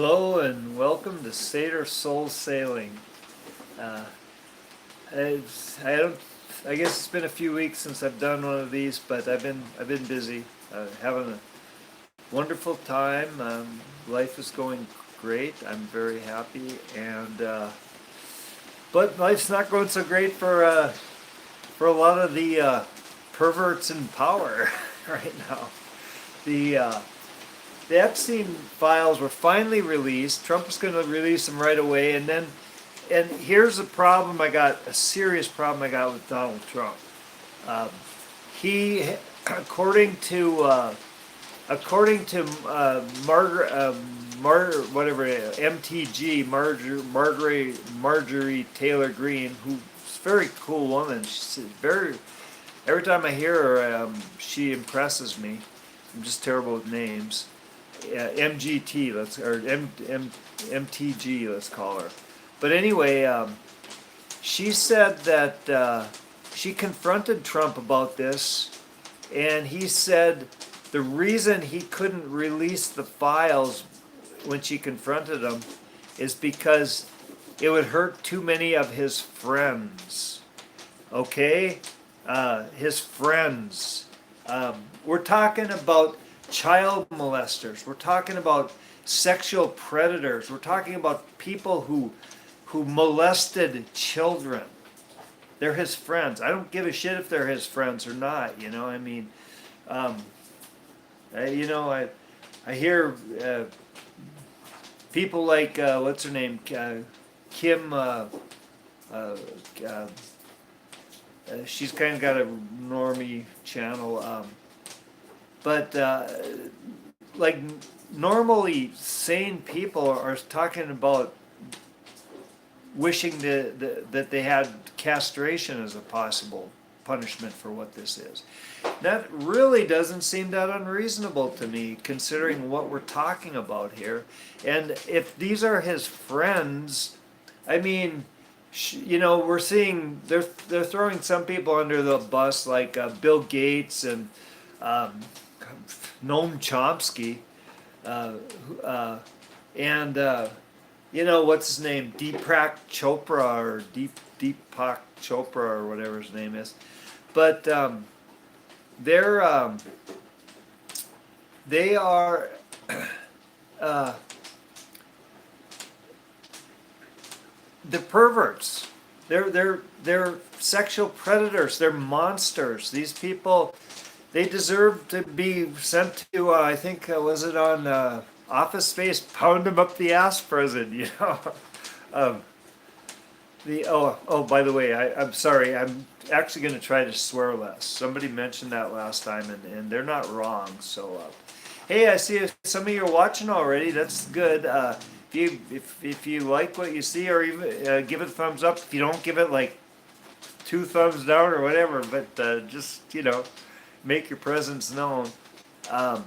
Hello and welcome to Seder Soul Sailing. Uh, I don't. I guess it's been a few weeks since I've done one of these, but I've been busy, having a wonderful time. Life is going great. I'm very happy, and but life's not going so great for a lot of the perverts in power right now. The the Epstein files were finally released. Trump was going to release them right away, and here's a problem I got, a serious problem I got with Donald Trump. Um, he, according to Margaret, whatever MTG, Marjorie Taylor Greene, who's a very cool woman. She's very. Every time I hear her, she impresses me. I'm just terrible with names. MGT, MTG, let's call her. But anyway, she said that she confronted Trump about this, and he said the reason he couldn't release the files when she confronted him is because it would hurt too many of his friends. Okay? His friends. We're talking about child molesters. We're talking about sexual predators. We're talking about people who molested children. They're his friends. I don't give a shit if they're his friends or not. I mean, um, I hear people like what's her name, Kim. She's kind of got a normie channel. But like normally sane people are talking about wishing that they had castration as a possible punishment for what this is. That really doesn't seem that unreasonable to me, considering what we're talking about here. And if these are his friends, I mean, we're seeing they're throwing some people under the bus, like Bill Gates and um, Noam Chomsky, uh, and what's his name, Deepak Chopra or whatever his name is, but they're they are uh, the perverts. They're sexual predators. They're monsters. These people, they deserve to be sent to, I think, was it on Office Space, pound them up the ass prison. um, by the way, I'm sorry, I'm actually going to try to swear less. Somebody mentioned that last time, and they're not wrong. So, hey, I see some of you are watching already. That's good. If you like what you see, or even give it a thumbs up. If you don't, give it like 2 thumbs down or whatever. But just make your presence known. Um,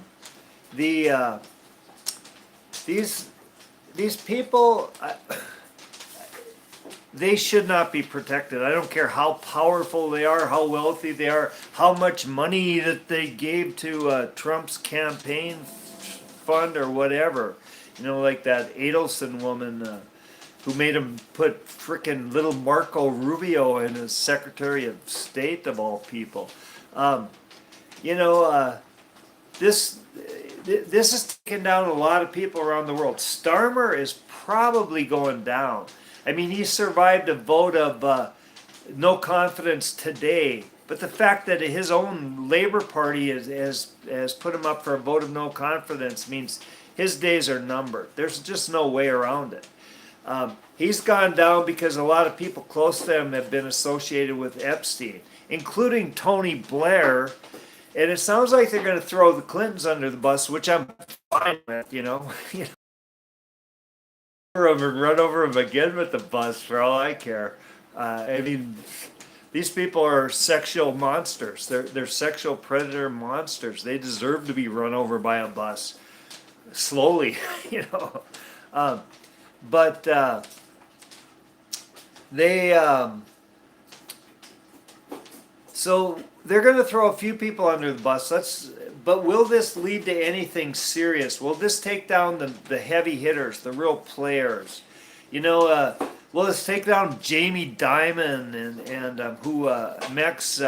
the these people, they should not be protected. I don't care how powerful they are, how wealthy they are, how much money that they gave to Trump's campaign fund or whatever. Like that Adelson woman who made him put frickin' little Marco Rubio in as Secretary of State of all people. Um, you know, uh, this this has taken down a lot of people around the world. Starmer is probably going down. I mean, he survived a vote of no confidence today, but the fact that his own Labor Party has put him up for a vote of no confidence means his days are numbered. There's just no way around it. He's gone down because a lot of people close to him have been associated with Epstein, including Tony Blair. And it sounds like they're going to throw the Clintons under the bus, which I'm fine with, and run over them again with the bus for all I care. I mean, these people are sexual monsters. They're sexual predator monsters. They deserve to be run over by a bus slowly, But they So they're going to throw a few people under the bus. But will this lead to anything serious? Will this take down the heavy hitters, the real players? You know, will this take down Jamie Dimon and who Max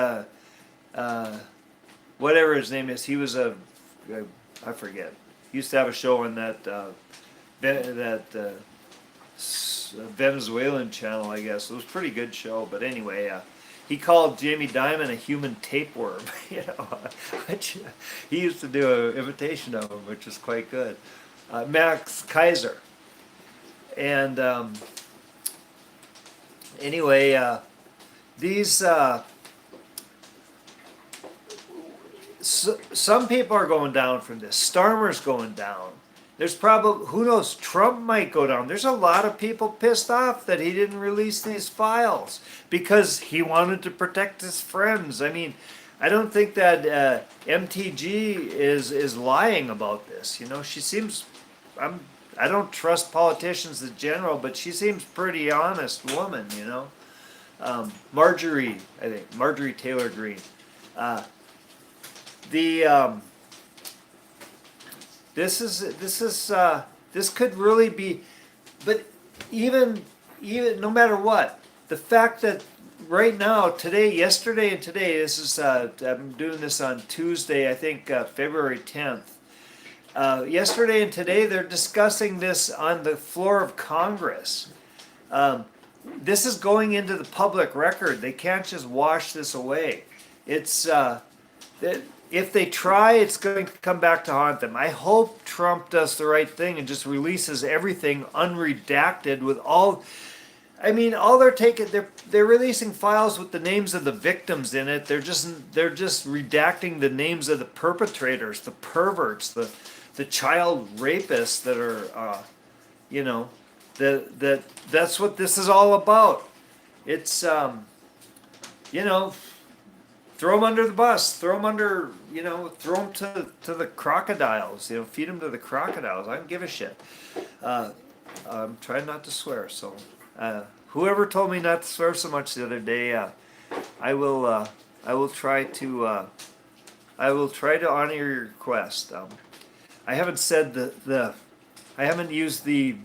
whatever his name is? He was I forget. He used to have a show on that Venezuelan channel, I guess. It was a pretty good show, but anyway, he called Jamie Dimon a human tapeworm. You know, which, he used to do an imitation of him, which is quite good. Max Kaiser, and anyway, these some people are going down from this. Starmer's going down. There's probably, who knows, Trump might go down. There's a lot of people pissed off that he didn't release these files because he wanted to protect his friends. I mean, I don't think that MTG is lying about this. You know, she seems, I don't trust politicians in general, but she seems pretty honest woman, you know. Marjorie, I think, Marjorie Taylor Greene. This could really be, but even no matter what, the fact that right now, today, yesterday and today, this is I'm doing this on Tuesday, I think February 10th. Yesterday and today, they're discussing this on the floor of Congress. This is going into the public record. They can't just wash this away. It's if they try, it's going to come back to haunt them. I hope Trump does the right thing and just releases everything unredacted with all. I mean, all they're releasing files with the names of the victims in it. They're just redacting the names of the perpetrators, the perverts, the child rapists that are, you know, that's what this is all about. It's you know. Throw them under the bus. Throw them under, you know, throw them to the crocodiles. You know, feed them to the crocodiles. I don't give a shit. I'm trying not to swear. So, whoever told me not to swear so much the other day, I will try to honor your request. I haven't said I haven't used the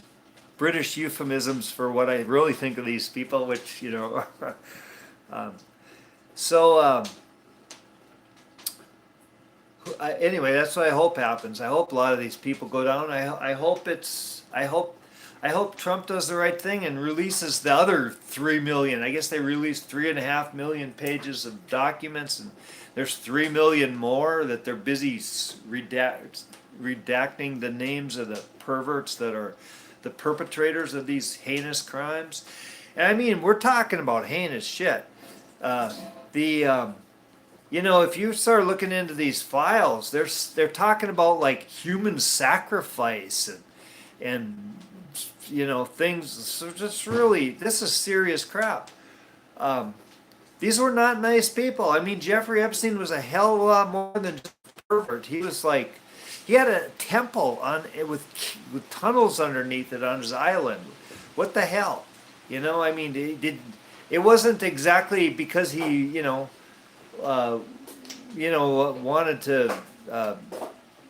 British euphemisms for what I really think of these people, which, you know. Anyway, that's what I hope happens. I hope a lot of these people go down. I hope Trump does the right thing and releases the other 3 million. I guess they released 3.5 million pages of documents, and there's 3 million more that they're busy redacting the names of the perverts that are the perpetrators of these heinous crimes. And I mean, we're talking about heinous shit. You know, if you start looking into these files, they're talking about like human sacrifice and you know, things. So just really, this is serious crap. These were not nice people. I mean, Jeffrey Epstein was a hell of a lot more than just a pervert. He was like, he had a temple on it with tunnels underneath it on his island. What the hell? You know, I mean, it wasn't exactly because he, you know, wanted to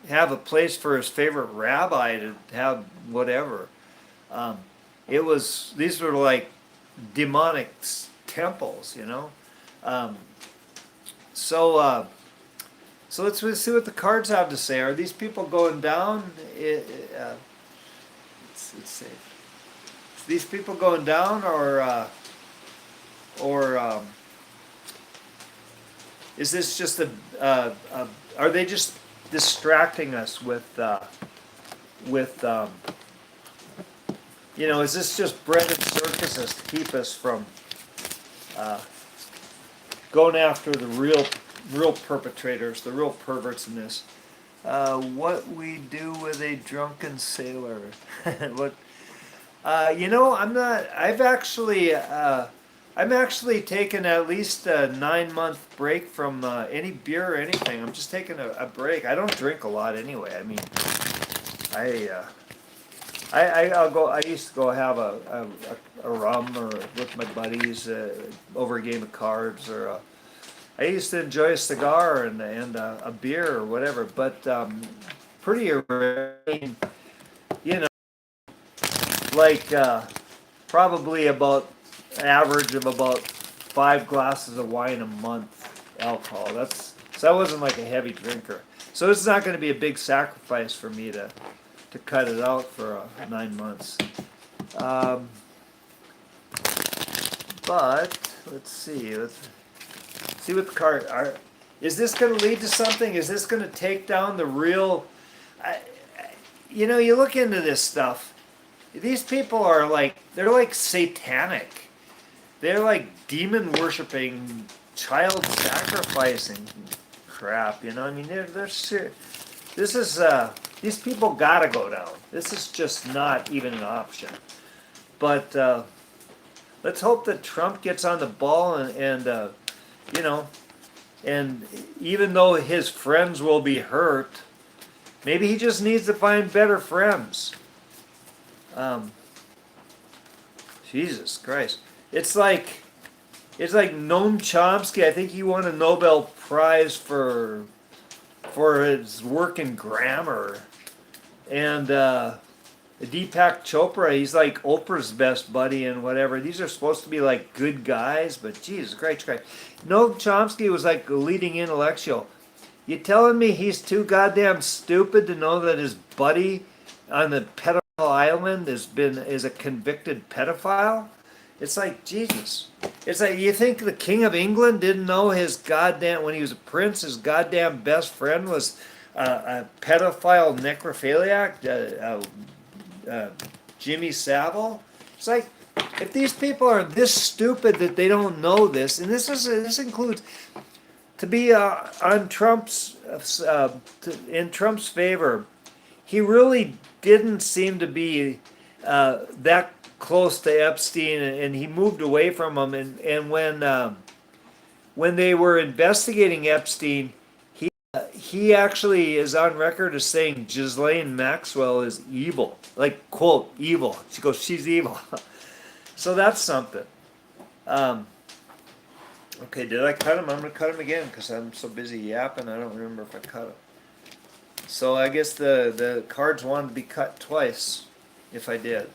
have a place for his favorite rabbi to have whatever. These were like demonic temples, you know. So let's see what the cards have to say. Are these people going down? Let's see. Is these people going down, or is this just are they just distracting us with you know, is this just bread and circuses to keep us from going after the real perpetrators, the real perverts in this? What we do with a drunken sailor? What? You know, I'm actually taking at least a 9-month break from any beer or anything. I'm just taking a break. I don't drink a lot anyway. I mean, I'll go. I used to go have a rum or with my buddies over a game of cards, or I used to enjoy a cigar and a beer or whatever, but pretty rare. You know, like probably about an average of about 5 glasses of wine a month alcohol. So I wasn't like a heavy drinker. So it's not going to be a big sacrifice for me to cut it out for 9 months. Um, but let's see. Let's see what the card are. Is this going to lead to something? Is this going to take down the real? You look into this stuff. These people are they're like satanic. They're like demon worshiping, child sacrificing crap. I mean, they're serious. This is these people gotta go down. This is just not even an option. But let's hope that Trump gets on the ball and and even though his friends will be hurt, maybe he just needs to find better friends. Jesus Christ. It's like Noam Chomsky. I think he won a Nobel Prize for his work in grammar. And Deepak Chopra, he's like Oprah's best buddy and whatever. These are supposed to be like good guys, but Jesus Christ. Noam Chomsky was like a leading intellectual. You telling me he's too goddamn stupid to know that his buddy on the pedophile island is a convicted pedophile? It's like, Jesus. It's like, you think the King of England didn't know his goddamn, when he was a prince, his goddamn best friend was a pedophile necrophiliac, Jimmy Savile? It's like, if these people are this stupid that they don't know this, and this includes, to be on Trump's, in Trump's favor, he really didn't seem to be that close to Epstein, and he moved away from him. And when they were investigating Epstein, he actually is on record as saying Ghislaine Maxwell is evil, like quote evil. She goes, she's evil. So that's something. Okay, did I cut him? I'm gonna cut him again because I'm so busy yapping. I don't remember if I cut him. So I guess the cards wanted to be cut twice. If I did.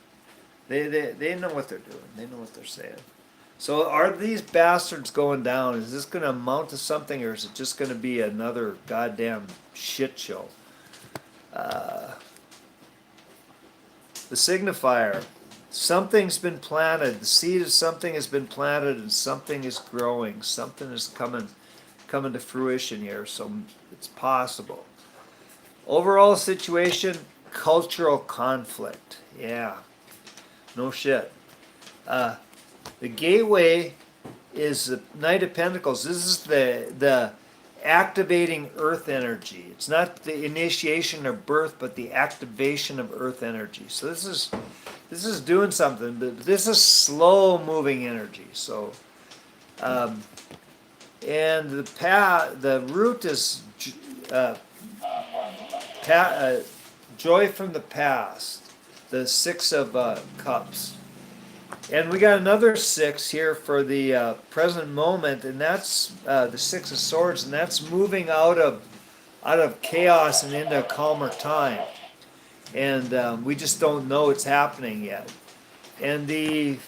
They know what they're doing. They know what they're saying. So are these bastards going down? Is this going to amount to something, or is it just going to be another goddamn shit show? The signifier. Something's been planted. The seed of something has been planted, and something is growing. Something is coming to fruition here. So it's possible. Overall situation, cultural conflict. Yeah. No shit. The gateway is the Knight of Pentacles. This is the activating earth energy. It's not the initiation of birth, but the activation of earth energy. So this is doing something, but this is slow moving energy. So and the root is joy from the past. The Six of Cups. And we got another 6 here for the present moment, and that's the Six of Swords, and that's moving out of chaos and into a calmer time. And we just don't know it's happening yet. And the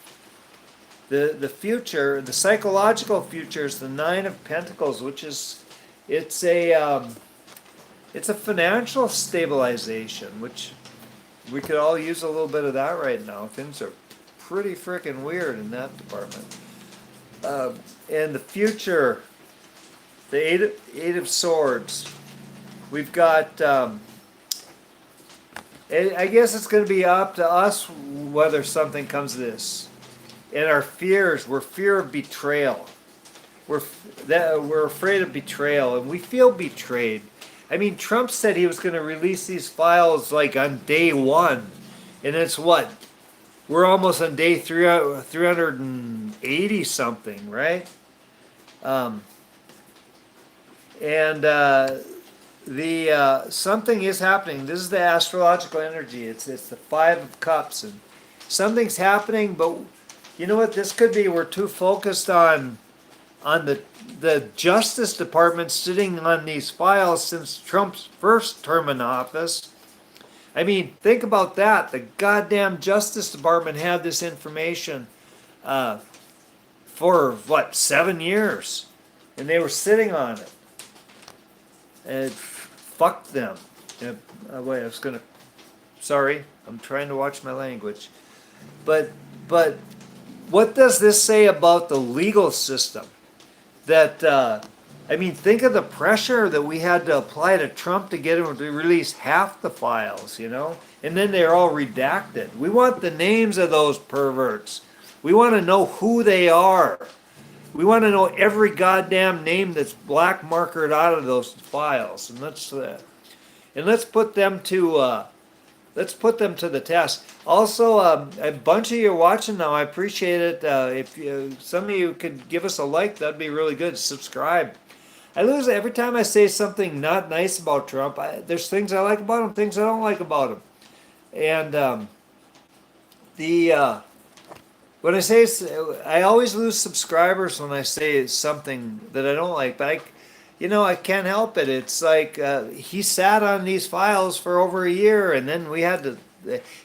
future, the psychological future, is the Nine of Pentacles, which is it's a financial stabilization, which we could all use a little bit of that right now. Things are pretty freaking weird in that department. And the future, the Eight of Swords. We've got, I guess it's going to be up to us whether something comes to this. And our fears, we're fear of betrayal. We're afraid of betrayal, and we feel betrayed. I mean, Trump said he was going to release these files like on day 1. And it's what? We're almost on day 380 something, right? Something is happening. This is the astrological energy. It's the Five of Cups. And something's happening, but you know what? This could be we're too focused on on the Justice Department sitting on these files since Trump's first term in office. I mean, think about that. The goddamn Justice Department had this information for what, 7 years, and they were sitting on it. And fuck them. Wait, I was gonna. Sorry, I'm trying to watch my language. But what does this say about the legal system? That I mean, think of the pressure that we had to apply to Trump to get him to release half the files, you know, and then they're all redacted. We want the names of those perverts. We want to know who they are. We want to know every goddamn name that's black markered out of those files, and let's put them to the test. Also, a bunch of you are watching now. I appreciate it. If some of you could give us a like, that'd be really good. Subscribe. I lose every time I say something not nice about Trump. There's things I like about him, things I don't like about him, and when I say, I always lose subscribers when I say something that I don't like, but I can't help it. It's like he sat on these files for over a year, and then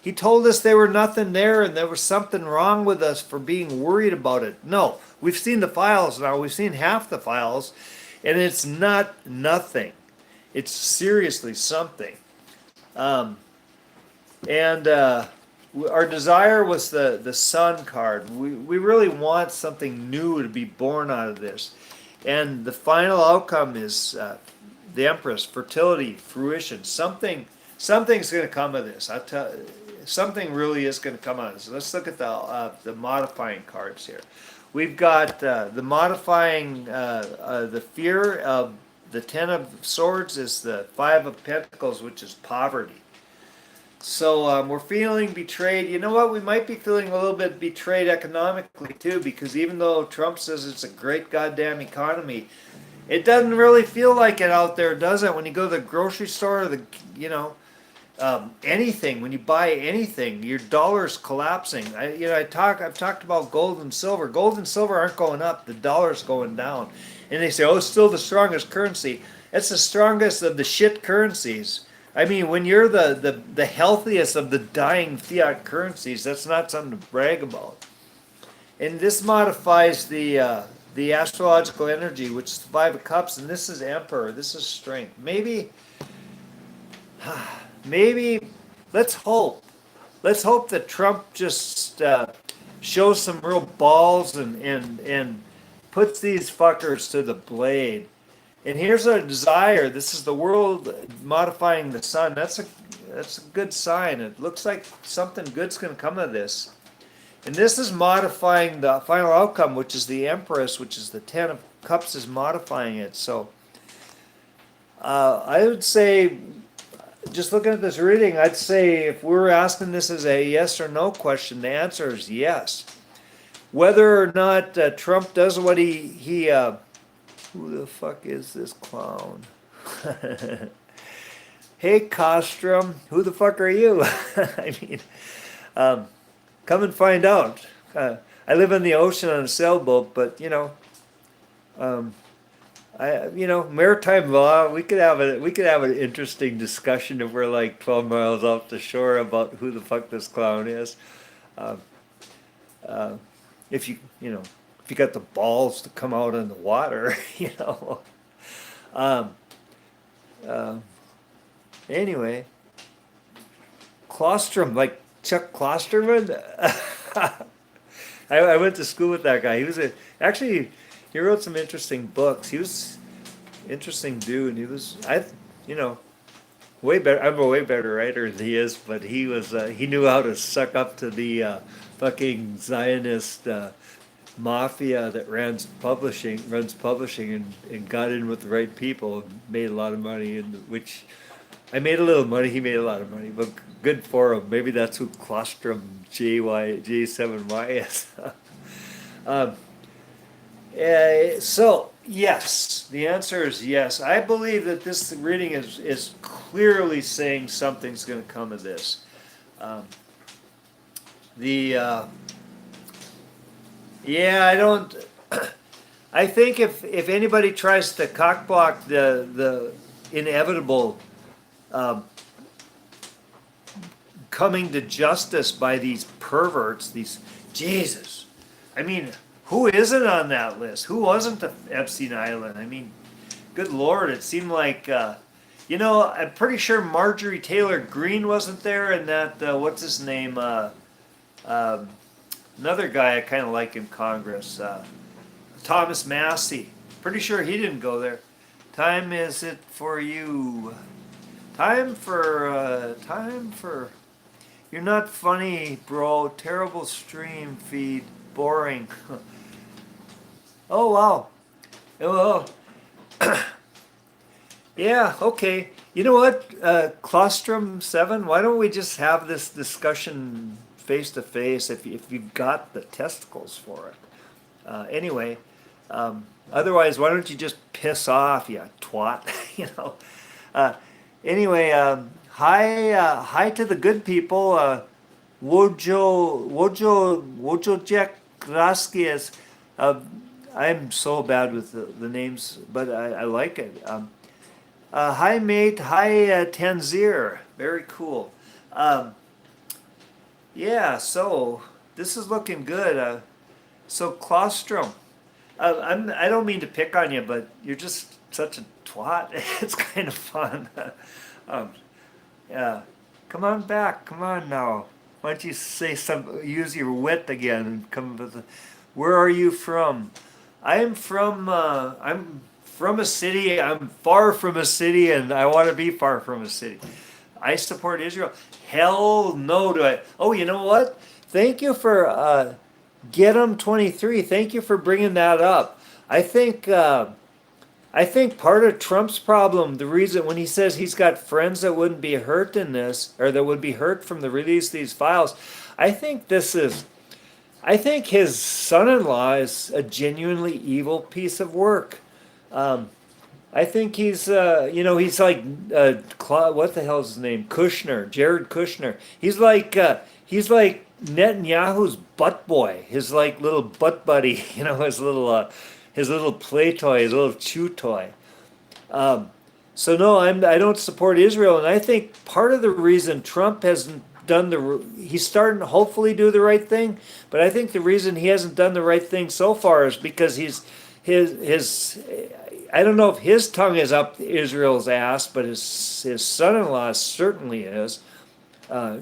he told us there were nothing there, and there was something wrong with us for being worried about it. No, we've seen the files now. We've seen half the files, and it's not nothing. It's seriously something. Our desire was the sun card. We really want something new to be born out of this. And the final outcome is the Empress, fertility, fruition. Something's going to come of this. Something really is going to come out of this. Let's look at the modifying cards here. We've got the modifying, the fear of the Ten of Swords is the Five of Pentacles, which is poverty. So we're feeling betrayed. You know what? We might be feeling a little bit betrayed economically too, because even though Trump says it's a great goddamn economy, it doesn't really feel like it out there, does it? When you go to the grocery store, anything, when you buy anything, your dollar's collapsing. I've talked about gold and silver. Gold and silver aren't going up. The dollar's going down. And they say, oh, it's still the strongest currency. It's the strongest of the shit currencies. I mean, when you're the healthiest of the dying fiat currencies, that's not something to brag about. And this modifies the astrological energy, which is the Five of Cups, and this is Emperor. This is strength. Maybe, let's hope. Let's hope that Trump just shows some real balls and puts these fuckers to the blade. And here's our desire. This is the world modifying the sun. That's a good sign. It looks like something good's going to come of this. And this is modifying the final outcome, which is the Empress, which is the Ten of Cups is modifying it. So I would say, just looking at this reading, I'd say if we're asking this as a yes or no question, the answer is yes. Whether or not Trump does what he who the fuck is this clown? Hey, Costrum, who the fuck are you? I mean, come and find out. I live in the ocean on a sailboat, but maritime law. We could have an interesting discussion if we're like 12 miles off the shore about who the fuck this clown is. If you got the balls to come out in the water, Anyway, Klostrom, like Chuck Klosterman. I went to school with that guy. He wrote some interesting books. He was an interesting dude. Way better. I'm a way better writer than he is, but he knew how to suck up to the fucking Zionist mafia that runs publishing and got in with the right people and made a lot of money, which I made a little money, he made a lot of money, but good for him. Maybe that's who Klostrom J7Y is. So yes, the answer is yes. I believe that this reading is clearly saying something's going to come of this. I I think if anybody tries to cockblock the inevitable um, coming to justice by these perverts, these Jesus. I mean, who isn't on that list? Who wasn't the Epstein Island? I mean, good Lord, it seemed like I'm pretty sure Marjorie Taylor Greene wasn't there, and that what's his name? Um, Another guy I kind of like in Congress, Thomas Massey. Pretty sure he didn't go there. Time is it for you? Time for. You're not funny, bro. Terrible stream feed. Boring. Oh, wow. Oh, well. Yeah, okay. You know what? Claustrum 7, why don't we just have this discussion face to face if you've got the testicles for it? Anyway, otherwise, why don't you just piss off, you twat? you know. Uh, anyway, hi to the good people. Wojo Jack Gracias. I'm so bad with the names, but I like it. Hi, mate. Hi, Tanzir. Very cool. Um, yeah, so this is looking good. So, Claustrum. I don't mean to pick on you, but you're just such a twat. It's kind of fun. um, yeah. Come on back. Come on now. Why don't you use your wit again and come with where are you from? I'm from a city. I'm far from a city, and I want to be far from a city. I support Israel. Hell no, do I? Oh, you know what? Thank you for Get 'em 23. Thank you for bringing that up. I think I think part of Trump's problem, the reason when he says he's got friends that wouldn't be hurt in this, or that would be hurt from the release of these files, I think this is I think his son-in-law is a genuinely evil piece of work. Um, I think he's like, what the hell's his name? Kushner, Jared Kushner. He's like Netanyahu's butt boy, his like little butt buddy, his little play toy, his little chew toy. Um, so no, I don't support Israel, and I think part of the reason Trump hasn't he's starting to hopefully do the right thing, but I think the reason he hasn't done the right thing so far is because his I don't know if his tongue is up Israel's ass, but his son-in-law certainly is. Uh,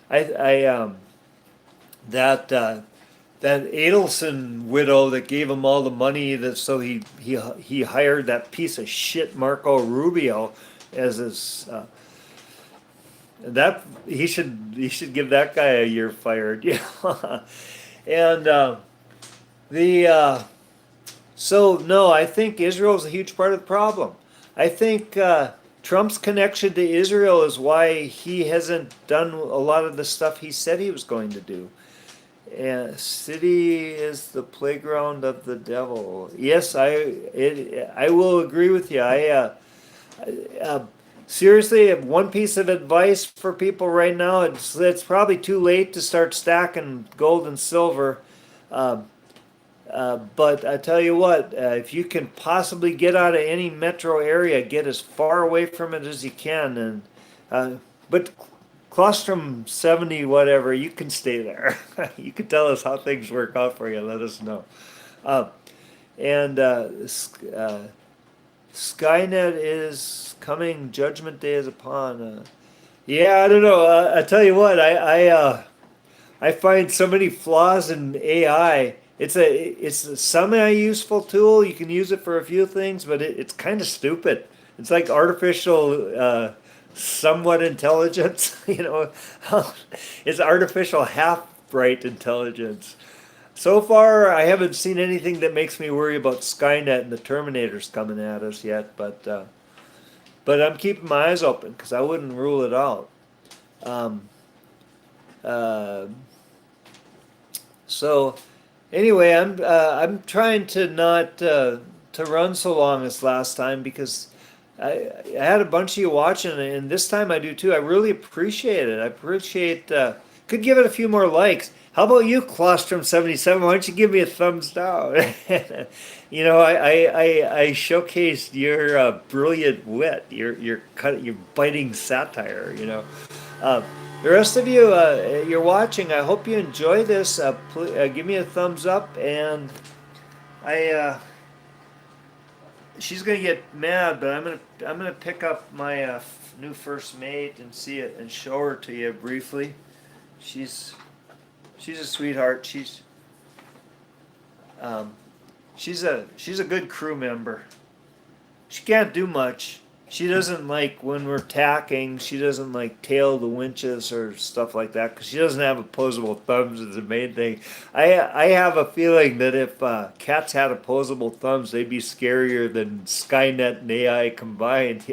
I that Adelson widow that gave him all the money so he hired that piece of shit Marco Rubio as his that he should give that guy a year fired. Yeah. And the so no, I think Israel is a huge part of the problem. I think Trump's connection to Israel is why he hasn't done a lot of the stuff he said he was going to do. City is the playground of the devil. Yes, I will agree with you. Seriously, one piece of advice for people right now: it's probably too late to start stacking gold and silver. Uh, but I tell you what, if you can possibly get out of any metro area, get as far away from it as you can. But Claustrum 70, whatever, you can stay there. You can tell us how things work out for you. Let us know. Uh, and Skynet is coming. Judgment Day is upon. Yeah, I don't know. I tell you what, I find so many flaws in AI. It's a semi-useful tool. You can use it for a few things, but it's kind of stupid. It's like artificial, somewhat intelligence. It's artificial half-bright intelligence. So far, I haven't seen anything that makes me worry about Skynet and the Terminators coming at us yet. But I'm keeping my eyes open because I wouldn't rule it out. Um, uh, so. Anyway, I'm trying to not to run so long as last time because I had a bunch of you watching, and this time I do too. I really appreciate it. I appreciate could give it a few more likes. How about you, Colostrum77? Why don't you give me a thumbs down? I showcased your brilliant wit, your biting satire. Uh, the rest of you, you're watching. I hope you enjoy this. Give me a thumbs up, and I. She's gonna get mad, but I'm gonna pick up my new first mate and see it and show her to you briefly. She's she's a sweetheart. Um, she's a good crew member. She can't do much. She doesn't like when we're tacking. She doesn't like tail the winches or stuff like that because she doesn't have opposable thumbs. Is the main thing. I have a feeling that if cats had opposable thumbs, they'd be scarier than Skynet and AI combined.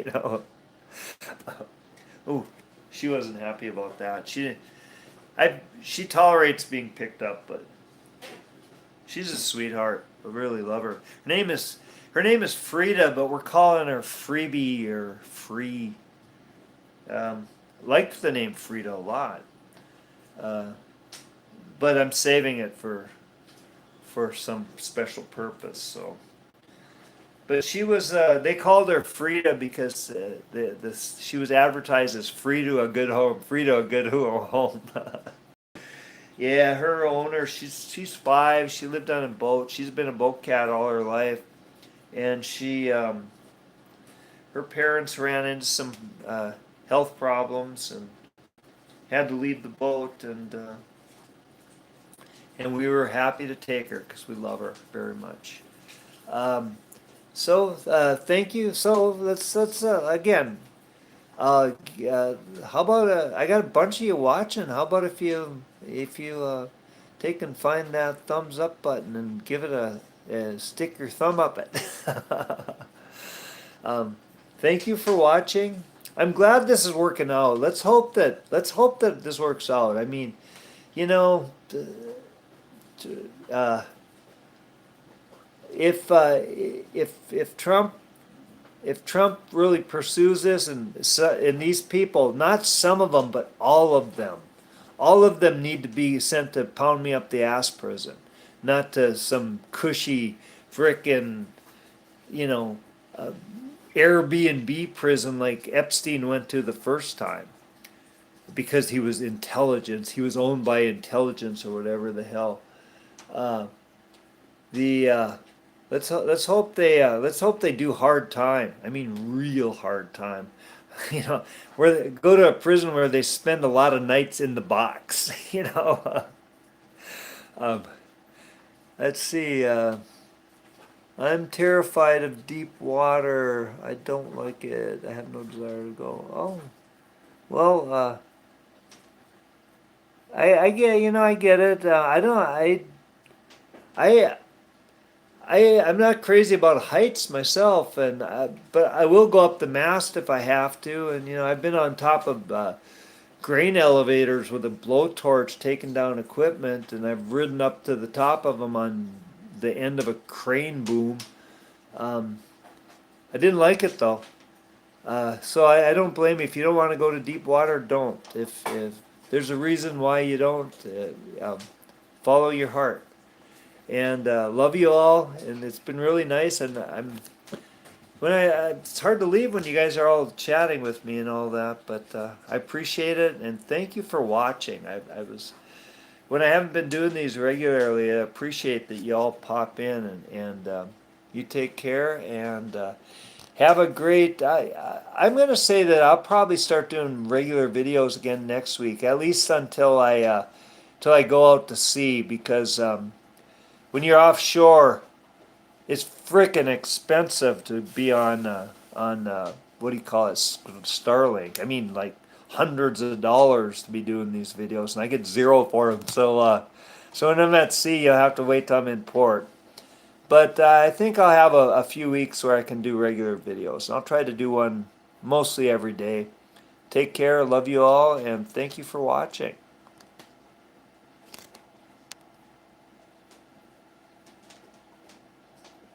Oh, she wasn't happy about that. She tolerates being picked up, but she's a sweetheart. I really love her. Her name is Frida, but we're calling her Freebie or Free. Liked the name Frida a lot, uh, but I'm saving it for some special purpose. So, but she was. They called her Frida because she was advertised as free to a good home, free to a good home. Yeah, her owner. She's 5. She lived on a boat. She's been a boat cat all her life, and her parents ran into some health problems and had to leave the boat, and we were happy to take her because we love her very much. Um, thank you. So let's again. How about I got a bunch of you watching. How about if you take and find that thumbs up button and give it stick your thumb up it. um, Thank you for watching. I'm glad this is working out. Let's hope that this works out. I mean, you know, uh, if Trump really pursues this, and these people, not some of them, but all of them need to be sent to pound me up the ass prison, not to some cushy frickin', you know, uh, Airbnb prison like Epstein went to the first time because he was intelligence. He was owned by intelligence or whatever the hell. Uh, the let's hope they do hard time. I mean, real hard time. Where they go to a prison where they spend a lot of nights in the box. Um, let's see. I'm terrified of deep water. I don't like it. I have no desire to go. Oh, well. I get. I get it. I don't. I I'm not crazy about heights myself, but I will go up the mast if I have to. And I've been on top of grain elevators with a blowtorch taking down equipment, and I've ridden up to the top of them on the end of a crane boom. Um, I didn't like it though, so I don't blame you. If you don't want to go to deep water, don't. If there's a reason why you don't, follow your heart. And love you all, and it's been really nice. And it's hard to leave when you guys are all chatting with me and all that, but I appreciate it, and thank you for watching. When I haven't been doing these regularly, I appreciate that you all pop in, and you take care, and have a great. I'm going to say that I'll probably start doing regular videos again next week, at least until I go out to sea, because when you're offshore, it's frickin' expensive to be on what do you call it, Starlink. I mean, like hundreds of dollars to be doing these videos, and I get zero for them. So when I'm at sea, you'll have to wait till I'm in port. But I think I'll have a few weeks where I can do regular videos. I'll try to do one mostly every day. Take care, love you all, and thank you for watching.